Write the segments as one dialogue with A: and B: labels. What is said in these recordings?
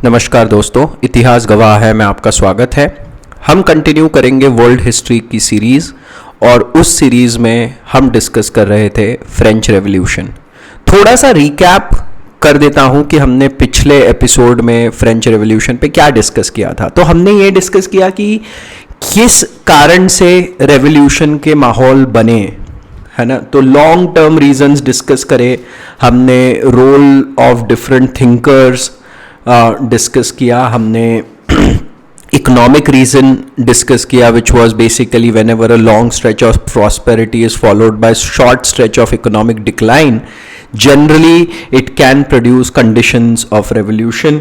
A: नमस्कार दोस्तों, इतिहास गवाह है में आपका स्वागत है। हम कंटिन्यू करेंगे वर्ल्ड हिस्ट्री की सीरीज़ और उस सीरीज़ में हम डिस्कस कर रहे थे फ्रेंच रेवोल्यूशन। थोड़ा सा रिकैप कर देता हूं कि हमने पिछले एपिसोड में फ्रेंच रेवोल्यूशन पे क्या डिस्कस किया था। तो हमने ये डिस्कस किया कि किस कारण से रेवोल्यूशन के माहौल बने, है ना। तो लॉन्ग टर्म रीजंस डिस्कस करे हमने, role of different thinkers discuss किया हमने, इकोनॉमिक रीजन डिस्कस किया which was basically whenever a long stretch of prosperity is followed by short stretch of economic decline, generally it can produce conditions of revolution.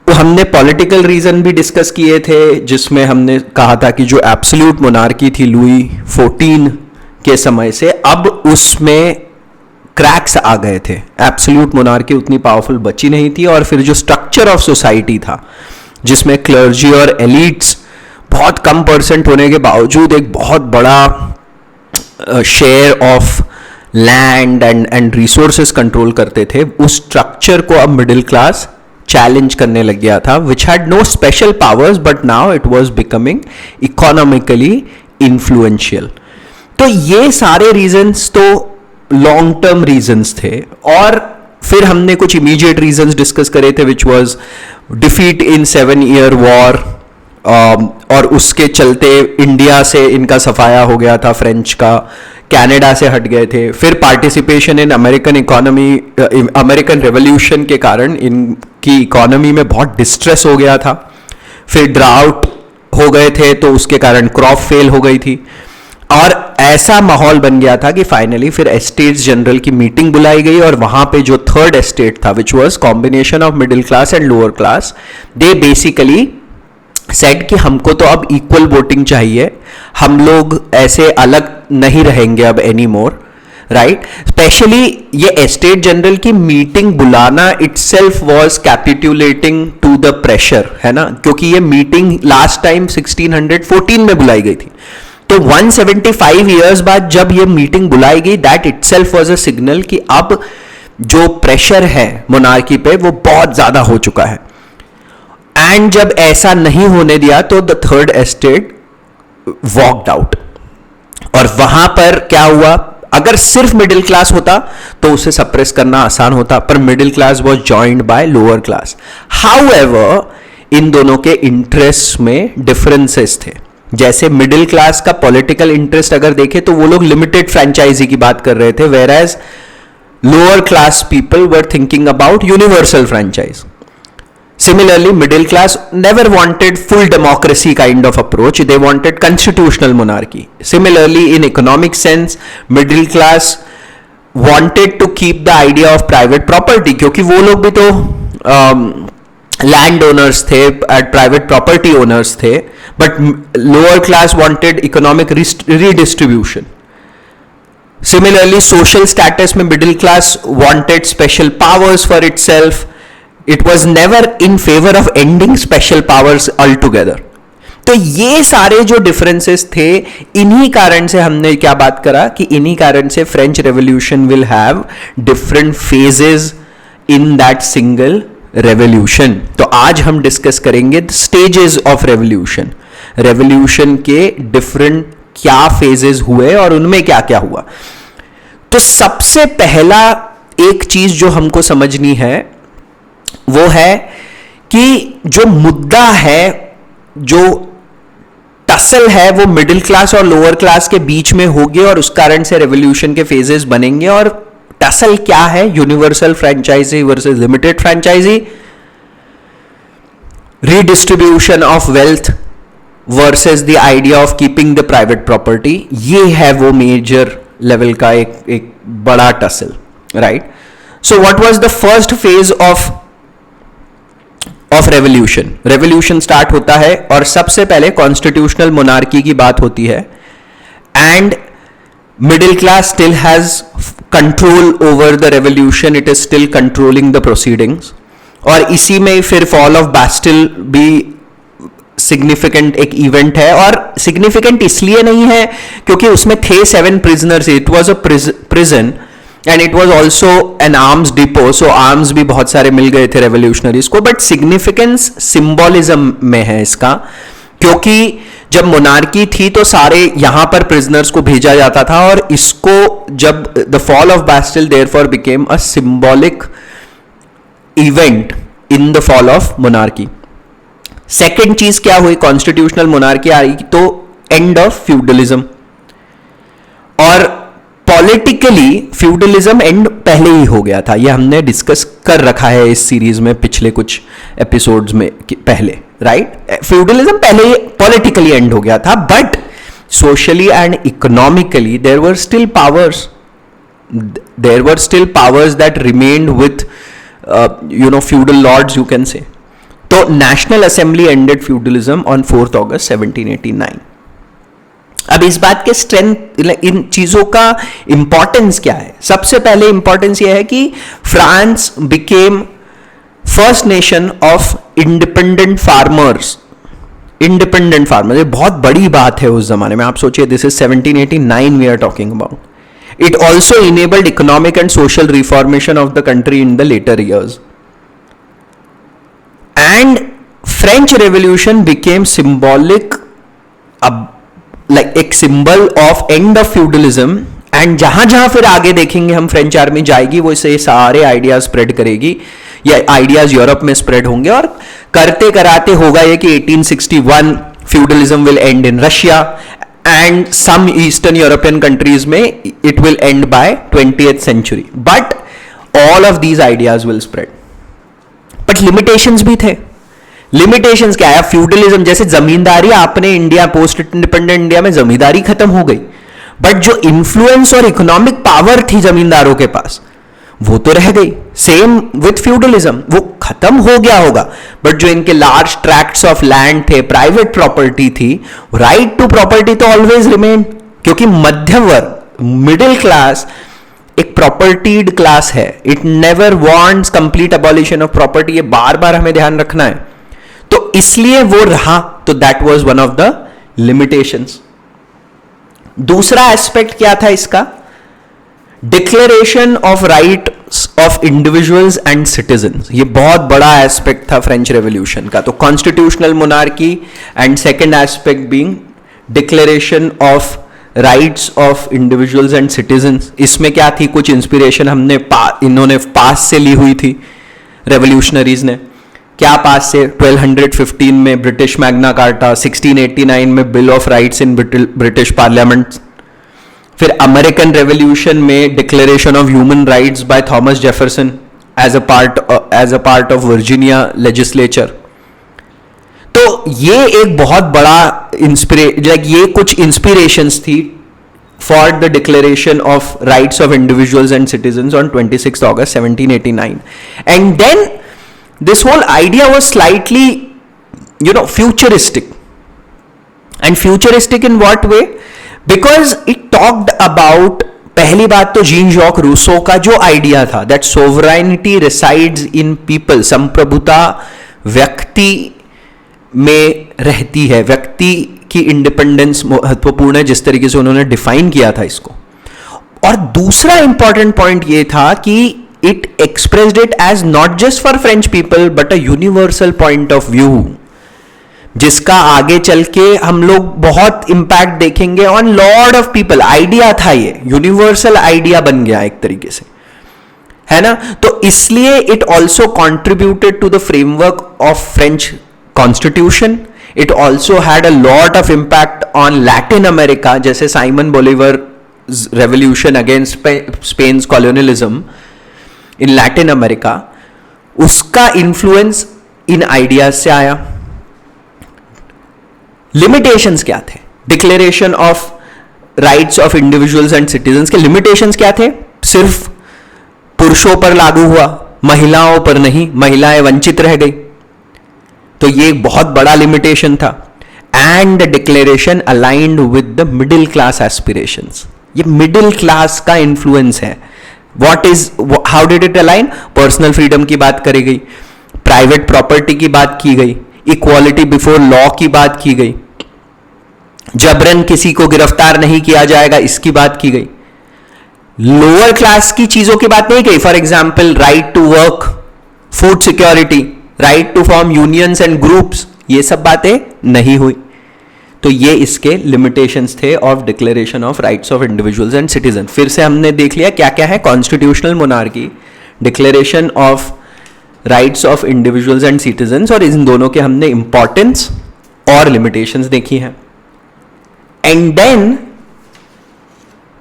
A: तो हमने political reason भी discuss किए थे, जिसमें हमने कहा था कि जो एब्सोल्यूट मोनार्की थी लुई 14 के समय से, अब उसमें क्रैक्स आ गए थे। एब्सोल्यूट मोनार्की उतनी पावरफुल बची नहीं थी और फिर जो स्ट्रक्चर ऑफ सोसाइटी था जिसमें क्लर्जी और एलिट्स बहुत कम परसेंट होने के बावजूद एक बहुत बड़ा share of land and resources control करते थे, उस स्ट्रक्चर को अब मिडिल क्लास चैलेंज करने लग गया था, which had no special powers but now it was becoming economically influential. तो ये सारे रीजंस तो लॉन्ग टर्म रीजंस थे। और फिर हमने कुछ इमीडिएट रीजंस डिस्कस करे थे which was defeat in 7 year war, और उसके चलते इंडिया से इनका सफाया हो गया था, फ्रेंच का, कनाडा से हट गए थे। फिर participation in American economy, American revolution के कारण इनकी इकोनॉमी में बहुत डिस्ट्रेस हो गया था। फिर ड्राउट हो गए थे तो उसके कारण क्रॉप फेल हो गई थी और ऐसा माहौल बन गया था कि फाइनली फिर एस्टेट्स जनरल की मीटिंग बुलाई गई और वहां पे जो थर्ड एस्टेट था which was combination of middle class and lower class, they basically said कि हमको तो अब इक्वल वोटिंग चाहिए, हम लोग ऐसे अलग नहीं रहेंगे अब एनी मोर, राइट। स्पेशली ये एस्टेट जनरल की मीटिंग बुलाना itself was capitulating to the pressure, है ना, क्योंकि ये मीटिंग लास्ट टाइम 1614 में बुलाई गई थी। तो 175 ईयर्स बाद जब ये मीटिंग बुलाई गई, that itself was a signal कि अब जो प्रेशर है मोनार्की पे वो बहुत ज्यादा हो चुका है। एंड जब ऐसा नहीं होने दिया तो the third estate walked out. और वहां पर क्या हुआ, अगर सिर्फ मिडिल क्लास होता तो उसे सप्रेस करना आसान होता, पर middle class was joined by lower class. However इन दोनों के इंटरेस्ट में डिफरेंसेस थे। जैसे मिडिल क्लास का पॉलिटिकल इंटरेस्ट अगर देखें तो वो लोग लिमिटेड फ्रेंचाइजी की बात कर रहे थे, whereas lower class people were thinking about universal franchise. Similarly, middle class never wanted full democracy kind of approach, they wanted constitutional monarchy. Similarly, in economic sense, middle class wanted to keep the idea of private property, क्योंकि वो लोग भी तो land owners थे, private property owners थे, but lower class wanted economic redistribution. Similarly social status में middle class wanted special powers for itself, it was never in favour of ending special powers all together. तो ये सारे जो differences थे, इन्हीं कारण से हमने क्या बात करा कि इन्हीं कारण से French revolution will have different phases in that single revolution. तो आज हम डिस्कस करेंगे स्टेजेस ऑफ रेवोल्यूशन, रेवोल्यूशन के डिफरेंट क्या फेजेस हुए और उनमें क्या क्या हुआ। तो सबसे पहला एक चीज जो हमको समझनी है वो है कि जो मुद्दा है, जो टसल है, वो मिडिल क्लास और लोअर क्लास के बीच में होगी और उस कारण से रेवोल्यूशन के फेजेस बनेंगे। और टसल क्या है, universal franchise versus limited franchise, redistribution of wealth versus the idea of keeping the private property, ये है वो मेजर लेवल का एक बड़ा tussle, right. So what was the first phase of revolution. Revolution start होता है और सबसे पहले कॉन्स्टिट्यूशनल मोनार्की की बात होती है and middle class still has control over the revolution, it is still controlling the proceedings. और इसी में फिर फॉल ऑफ बास्टिल भी सिग्निफिकेंट एक इवेंट है, और सिग्निफिकेंट इसलिए नहीं है क्योंकि उसमें थे 7 prisoners, it was a prison and it was also an arms depot, so arms भी बहुत सारे मिल गए थे रेवोल्यूशनरीज को. बट सिग्निफिकेंस सिंबॉलिज्म में है इसका, क्योंकि जब मोनार्की थी तो सारे यहां पर प्रिजनर्स को भेजा जाता था, और इसको जब the fall of Bastille therefore became a symbolic event in the fall of monarchy. Second चीज क्या हुई, कॉन्स्टिट्यूशनल मोनार्की आई तो एंड ऑफ फ्यूडलिज्म. और पॉलिटिकली फ्यूडलिज्म एंड पहले ही हो गया था, यह हमने डिस्कस कर रखा है इस सीरीज में पिछले कुछ एपिसोड्स में पहले, राइट. फ्यूडलिज्म पहले ही पॉलिटिकली एंड हो गया था, but socially and economically there were still powers that remained with feudal lords, you can say. तो national assembly ended feudalism on 4 August 1789. अब इस बात के स्ट्रेंथ, इन चीजों का इंपॉर्टेंस क्या है. सबसे पहले इंपॉर्टेंस यह है कि France became first nation of independent farmers. Independent farmer, ये बहुत बड़ी बात है उस जमाने में. आप सोचिए, this is 1789 we are talking about. It also enabled economic and social reformation of the country in the later years. And French Revolution became symbolic, like एक symbol of end of feudalism. And जहां जहां फिर आगे देखेंगे हम French army जाएगी, वो इसे सारे आइडियाज स्प्रेड करेगी, या आइडियाज यूरोप में स्प्रेड होंगे, और करते कराते होगा ये कि 1861 feudalism will end in Russia. And some Eastern European countries में it will end by 20th century. But all of these ideas will spread. But limitations भी थे. Limitations क्या है? फ्यूडलिज्म, जैसे जमींदारी आपने इंडिया, पोस्ट इंडिपेंडेंट इंडिया में जमींदारी खत्म हो गई, बट जो इन्फ्लुएंस और इकोनॉमिक पावर थी जमींदारों के पास, वो तो रह गई. सेम विथ फ्यूडलिज्म, वो खत्म हो गया होगा, बट जो इनके लार्ज ट्रैक्ट्स ऑफ लैंड थे, प्राइवेट प्रॉपर्टी थी, राइट टू प्रॉपर्टी तो ऑलवेज रिमेन. क्योंकि मध्य वर्ग, मिडिल क्लास एक प्रॉपर्टीड क्लास है. It never wants complete abolition of property. ये बार बार हमें ध्यान रखना है. तो इसलिए वो रहा. तो that was one of the limitations. दूसरा एस्पेक्ट क्या था इसका? Declaration of rights of individuals and citizens. ये बहुत बड़ा एस्पेक्ट था फ्रेंच रेवोल्यूशन का. तो constitutional monarchy and second aspect being declaration of rights of individuals and citizens. इसमें क्या थी? कुछ इंस्पिरेशन हमने इन्होंने पास से ली हुई थी रेवोल्यूशनरीज ने. क्या पास से? 1215 में ब्रिटिश मैग्ना कार्टा, 1689 में bill of rights in British parliament, फिर अमेरिकन रेवोल्यूशन में declaration of human rights by Thomas Jefferson as a part of Virginia legislature. तो ये एक बहुत बड़ा ये कुछ इंस्पिरेशंस थी for the declaration of rights of individuals and citizens on 26 August 1789. And then this whole idea was slightly, futuristic. And futuristic in what way? Because it talked about, पहली बात तो जीन जॉक रूसो का जो idea था, that sovereignty resides in people, संप्रभुता व्यक्ति में रहती है, व्यक्ति की इंडिपेंडेंस महत्वपूर्ण है, जिस तरीके से उन्होंने डिफाइन किया था इसको. और दूसरा इंपॉर्टेंट पॉइंट ये था कि it expressed it as not just for French people but a universal point of view, जिसका आगे चल के हम लोग बहुत इम्पैक्ट देखेंगे on lot of people. Idea था, ये यूनिवर्सल आइडिया बन गया एक तरीके से, है ना. तो इसलिए it also contributed to the framework of French constitution. It also had a lot of impact on Latin America, जैसे Simon Bolivar revolution against Spain colonialism in Latin America, उसका इंफ्लुएंस इन आइडियाज से आया. Limitations क्या थे? Declaration of rights of individuals and citizens के limitations क्या थे? सिर्फ पुरुषों पर लागू हुआ, महिलाओं पर नहीं, महिलाएं वंचित रह गई. तो ये एक बहुत बड़ा लिमिटेशन था. And the declaration aligned with the middle class aspirations. ये मिडिल क्लास का इंफ्लुएंस है. how did it align? Personal freedom की बात करी गई, प्राइवेट प्रॉपर्टी की बात की गई, इक्वालिटी बिफोर लॉ की बात की गई, जबरन किसी को गिरफ्तार नहीं किया जाएगा इसकी बात की गई. लोअर क्लास की चीजों की बात नहीं कही, for example right to work, food security, right to form unions and groups, ये सब बातें नहीं हुई। तो ये इसके लिमिटेशंस थे of declaration of rights of individuals and citizen. फिर से हमने देख लिया क्या क्या है, constitutional monarchy, declaration of rights of individuals and citizens, और इन दोनों के हमने इंपॉर्टेंस और लिमिटेशंस देखी हैं। And then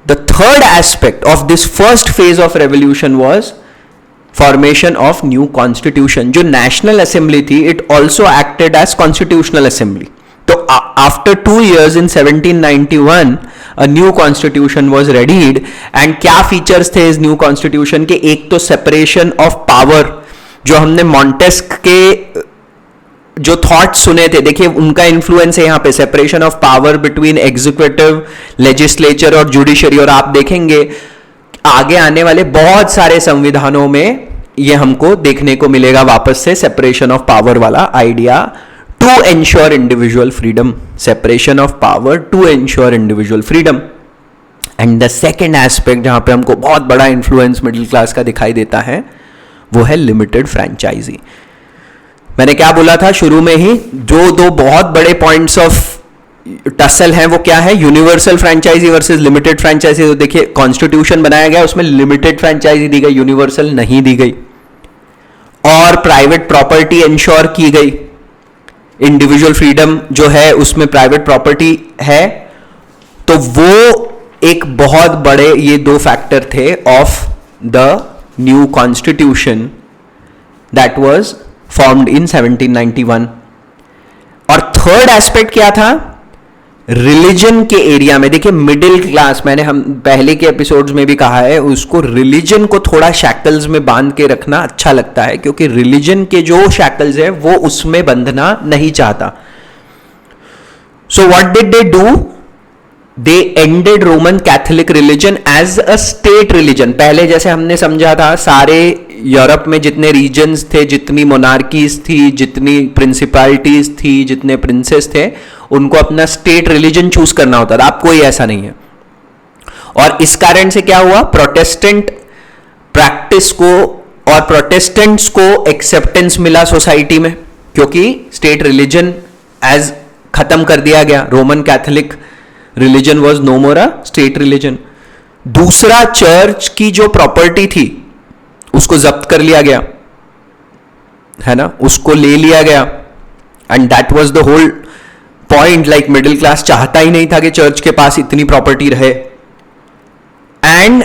A: the third aspect of this first phase of revolution was formation of new constitution. जो नेशनल असेंबली थी, it also acted as constitutional assembly. तो after 2 years in 1791 a new constitution was readied, and क्या features थे इस new constitution के? एक तो separation of power, जो हमने मॉन्टेस्क के जो थॉट्स सुने थे, देखिए उनका इन्फ्लुएंस है यहाँ पे, separation of power between executive, legislature और जुडिशरी। और आप देखेंगे आगे आने वाले बहुत सारे संविधानों में ये हमको देखने को मिलेगा वापस से, सेपरेशन ऑफ पावर वाला idea, to ensure individual freedom, separation of power to ensure individual freedom. And the second aspect जहां पे हमको बहुत बड़ा इंफ्लुएंस मिडिल क्लास का दिखाई देता है, वो है लिमिटेड फ्रेंचाइजी। मैंने क्या बोला था शुरू में ही, जो दो बहुत बड़े पॉइंट्स ऑफ टसल हैं वो क्या है, universal franchise versus limited franchise. तो देखिए कॉन्स्टिट्यूशन बनाया गया, उसमें लिमिटेड फ्रेंचाइजी दी गई, यूनिवर्सल नहीं दी गई, और प्राइवेट प्रॉपर्टी इंश्योर की गई, इंडिविजुअल फ्रीडम जो है उसमें प्राइवेट प्रॉपर्टी है। तो वो एक बहुत बड़े ये दो फैक्टर थे of the new constitution that was formed in 1791। और थर्ड एस्पेक्ट क्या था, रिलीजन के एरिया में। देखिए मिडिल क्लास, मैंने हम पहले के एपिसोड्स में भी कहा है, उसको रिलीजन को थोड़ा शैकल्स में बांध के रखना अच्छा लगता है, क्योंकि रिलीजन के जो शैकल्स है वो उसमें बंधना नहीं चाहता। So what did they do, they ended Roman Catholic religion as a state religion. पहले जैसे हमने समझा था, सारे यूरोप में जितने रीजन्स थे, जितनी मोनार्कीज थी, जितनी प्रिंसिपैलिटीज थी, जितने प्रिंसेस थे, उनको अपना स्टेट रिलीजन चूज करना होता था। अब कोई ऐसा नहीं है। और इस कारण से क्या हुआ, प्रोटेस्टेंट प्रैक्टिस को और प्रोटेस्टेंट्स को एक्सेप्टेंस मिला सोसाइटी में, क्योंकि स्टेट रिलीजन एज खत्म कर दिया गया। Roman Catholic religion was no more a state religion. दूसरा, चर्च की जो प्रॉपर्टी थी उसको जब्त कर लिया गया, है ना, उसको ले लिया गया। And that was the whole point, like middle class चाहता ही नहीं था कि चर्च के पास इतनी प्रॉपर्टी रहे। एंड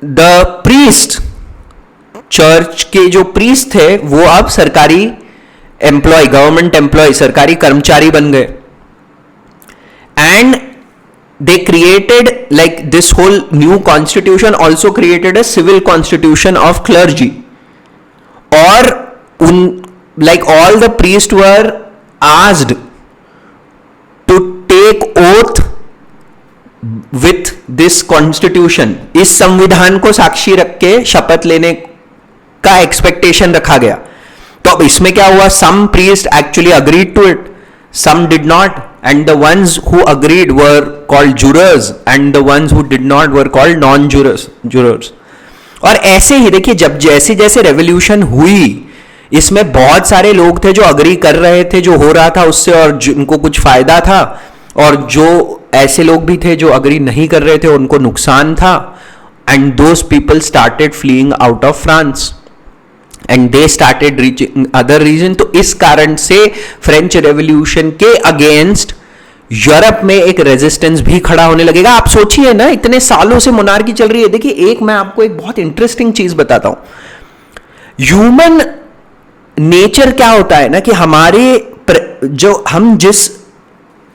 A: द प्रीस्ट, चर्च के जो प्रीस्ट थे वो अब सरकारी एम्प्लॉय, गवर्नमेंट एम्प्लॉय, सरकारी कर्मचारी बन गए। And they created, like this whole new constitution also created a civil constitution of clergy, or like all the priests were asked to take oath with this constitution। इस संविधान को साक्षी रख के शपथ लेने का एक्सपेक्टेशन रखा गया। तो अब इसमें क्या हुआ, some priests actually agreed to it, some did not, and the ones who agreed were called jurors and the ones who did not were called non-jurors। और ऐसे ही देखिए, जब जैसे जैसे रेवोल्यूशन हुई, इसमें बहुत सारे लोग थे जो अग्री कर रहे थे जो हो रहा था उससे, और जिनको कुछ फायदा था, और जो ऐसे लोग भी थे जो अग्री नहीं कर रहे थे, उनको नुकसान था। And those people started fleeing out of France and they started reaching other region. तो इस कारण से फ्रेंच रेवोल्यूशन के अगेंस्ट यूरोप में एक रेजिस्टेंस भी खड़ा होने लगेगा। आप सोचिए ना, इतने सालों से मोनार्की चल रही है। देखिए, एक मैं आपको एक बहुत इंटरेस्टिंग चीज बताता हूं। ह्यूमन नेचर क्या होता है ना, कि हमारे जो हम जिस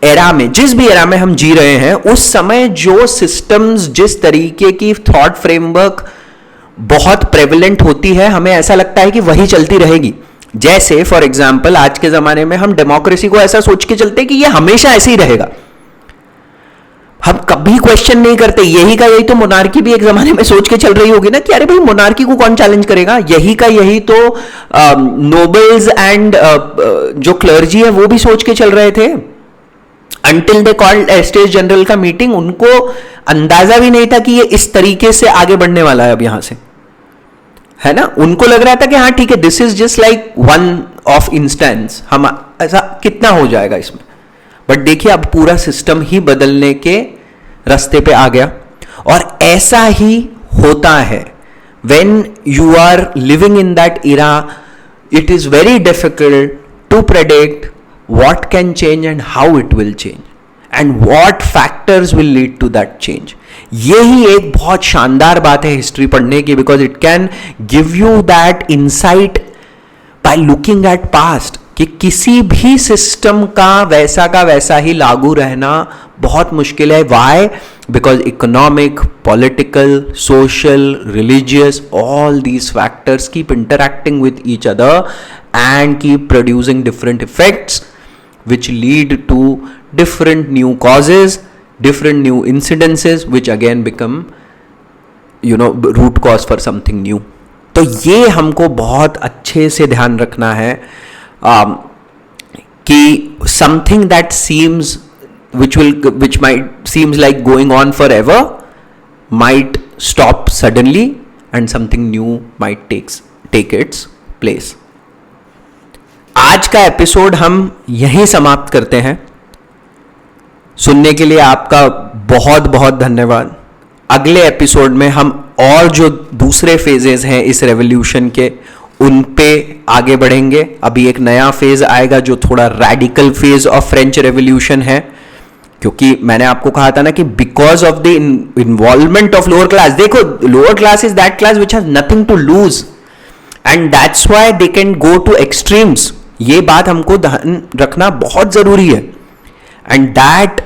A: एरा में, जिस भी एरा में हम जी रहे हैं, उस समय जो सिस्टम्स, जिस तरीके की थॉट फ्रेमवर्क बहुत प्रेवलेंट होती है, हमें ऐसा लगता है कि वही चलती रहेगी। जैसे फॉर एग्जाम्पल आज के जमाने में हम डेमोक्रेसी को ऐसा सोच के चलते कि ये हमेशा ऐसे ही रहेगा, हम कभी क्वेश्चन नहीं करते। यही का यही तो मोनार्की भी एक जमाने में सोच के चल रही होगी ना, कि अरे भाई मोनार्की को कौन चैलेंज करेगा। यही का यही तो नोबल्स एंड जो क्लर्जी है वो भी सोच के चल रहे थे। Until they called states general का मीटिंग, उनको अंदाजा भी नहीं था कि ये इस तरीके से आगे बढ़ने वाला है अब यहां से, है ना। उनको लग रहा था कि हाँ ठीक है, this is just like one of instance, हम ऐसा कितना हो जाएगा इसमें। बट देखिए अब पूरा सिस्टम ही बदलने के रास्ते पे आ गया। और ऐसा ही होता है when you are living in that era, it is very difficult to predict what can change and how it will change and what factors will lead to that change. यही एक बहुत शानदार बात है हिस्ट्री पढ़ने की, because it can give you that insight by looking at past कि किसी भी सिस्टम का वैसा ही लागू रहना बहुत मुश्किल है। Why? Because economic, political, social, religious, all these factors keep interacting with each other and keep producing different effects which lead to different new causes, different new incidences which again become root cause for something new. तो ये हमको बहुत अच्छे से ध्यान रखना है कि something that seems which might seems like going on forever might stop suddenly and something new might take its place. आज का एपिसोड हम यहीं समाप्त करते हैं। सुनने के लिए आपका बहुत बहुत धन्यवाद। अगले एपिसोड में हम और जो दूसरे फेजेस हैं इस रेवोल्यूशन के, उन पे आगे बढ़ेंगे। अभी एक नया फेज आएगा जो थोड़ा radical phase of French revolution है, क्योंकि मैंने आपको कहा था ना कि because of the involvement of lower class, देखो lower class is that class which has nothing to lose and that's why they can go to extremes. ये बात हमको ध्यान रखना बहुत जरूरी है। And that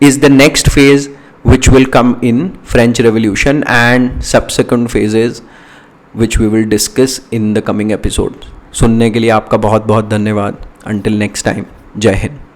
A: is the next phase which will come in French revolution and subsequent phases which we will discuss in the coming episode. सुनने के लिए आपका बहुत बहुत धन्यवाद। अंटिल नेक्स्ट टाइम, जय हिंद।